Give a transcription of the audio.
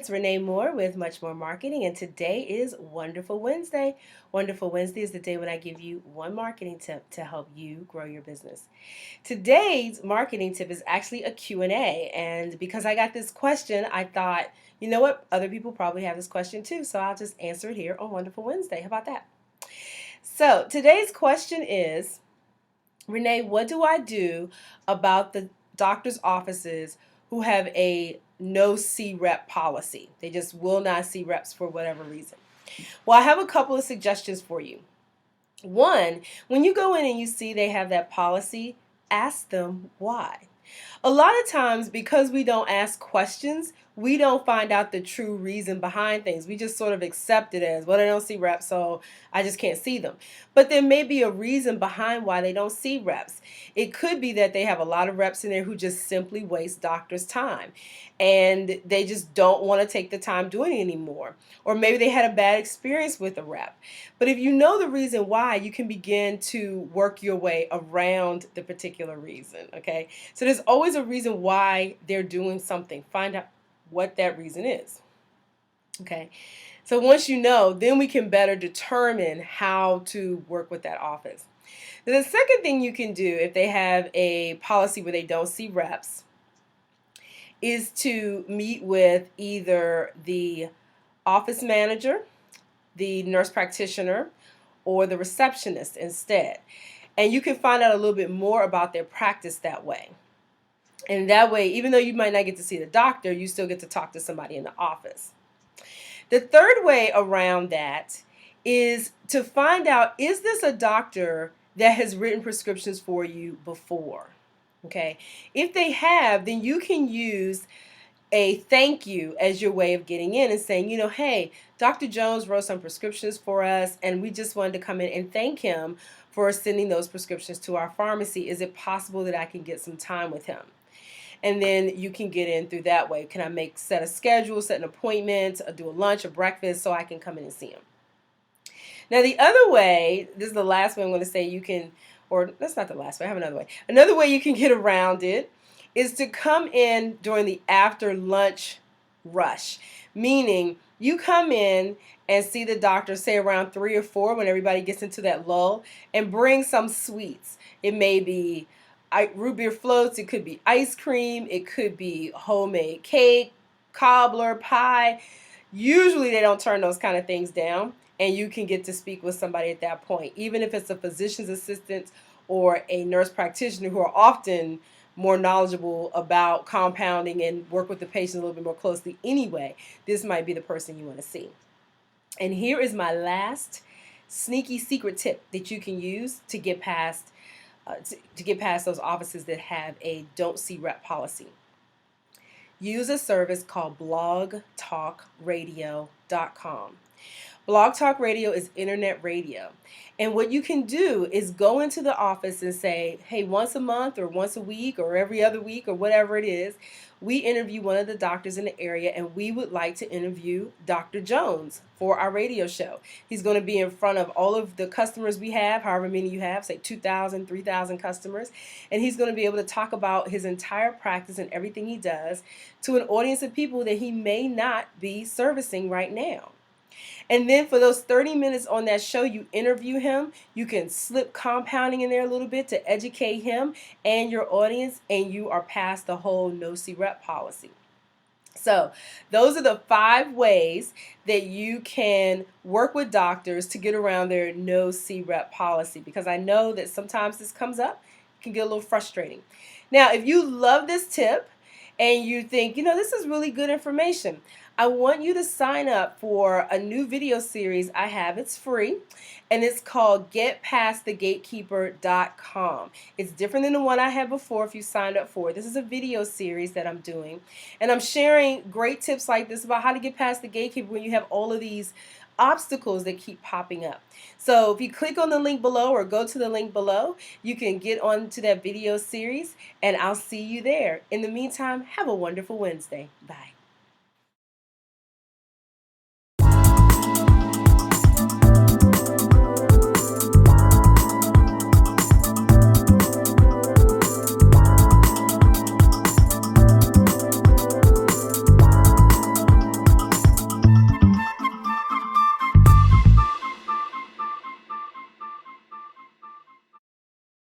it's Renee Moore with Much More Marketing, and today is Wonderful Wednesday. Wonderful Wednesday is the day when I give you one marketing tip to help you grow your business. Today's marketing tip is actually a Q&A, and because I got this question, I thought, you know what, other people probably have this question too, so I'll just answer it here on Wonderful Wednesday. How about that? So today's question is, Renee, what do I do about the doctor's offices who have a no see rep policy? They just will not see reps for whatever reason. Well, I have a couple of suggestions for you. One, when you go in and you see they have that policy, ask them why. A lot of times, because we don't ask questions, we don't find out the true reason behind things. We just sort of accept it as, well, they don't see reps, so I just can't see them. But there may be a reason behind why they don't see reps. It could be that they have a lot of reps in there who just simply waste doctors' time, and they just don't want to take the time doing it anymore. Or maybe they had a bad experience with a rep. But if you know the reason why, you can begin to work your way around the particular reason, okay? So there's always a reason why they're doing something. Find out what that reason is, okay? So once you know, then we can better determine how to work with that office. Then the second thing you can do if they have a policy where they don't see reps is to meet with either the office manager, the nurse practitioner, or the receptionist instead. And you can find out a little bit more about their practice that way. And that way, even though you might not get to see the doctor, you still get to talk to somebody in the office. The third way around that is to find out, is this a doctor that has written prescriptions for you before? Okay. If they have, then you can use a thank you as your way of getting in and saying, you know, hey, Dr. Jones wrote some prescriptions for us, and we just wanted to come in and thank him for sending those prescriptions to our pharmacy. Is it possible that I can get some time with him? And then you can get in through that way. Can I set a schedule, set an appointment, do a lunch or breakfast so I can come in and see him? Now, the other way, this is the last way I'm going to say you can, or that's not the last way, I have another way. Another way you can get around it is to come in during the after lunch rush, meaning you come in and see the doctor, say around 3 or 4 when everybody gets into that lull, and bring some sweets. It may be root beer floats, it could be ice cream, it could be homemade cake, cobbler, pie. Usually they don't turn those kind of things down, and you can get to speak with somebody at that point, even if it's a physician's assistant or a nurse practitioner who are often more knowledgeable about compounding and work with the patient a little bit more closely anyway. This might be the person you want to see. And here is my last sneaky secret tip that you can use to get past those offices that have a don't see rep policy. Use a service called blogtalkradio.com. Blog Talk Radio is internet radio. And what you can do is go into the office and say, hey, once a month or once a week or every other week or whatever it is, we interview one of the doctors in the area, and we would like to interview Dr. Jones for our radio show. He's going to be in front of all of the customers we have, however many you have, say 2,000, 3,000 customers, and he's going to be able to talk about his entire practice and everything he does to an audience of people that he may not be servicing right now. And then for those 30 minutes on that show, you interview him. You can slip compounding in there a little bit to educate him and your audience, and you are past the whole no see rep policy. So those are the 5 ways that you can work with doctors to get around their no see rep policy, because I know that sometimes this comes up, it can get a little frustrating. Now, if you love this tip and you think, you know, this is really good information, I want you to sign up for a new video series I have. It's free, and it's called GetPastTheGatekeeper.com. It's different than the one I had before if you signed up for it. This is a video series that I'm doing, and I'm sharing great tips like this about how to get past the gatekeeper when you have all of these obstacles that keep popping up. So if you click on the link below or go to the link below, you can get onto that video series, and I'll see you there. In the meantime, have a wonderful Wednesday. Bye.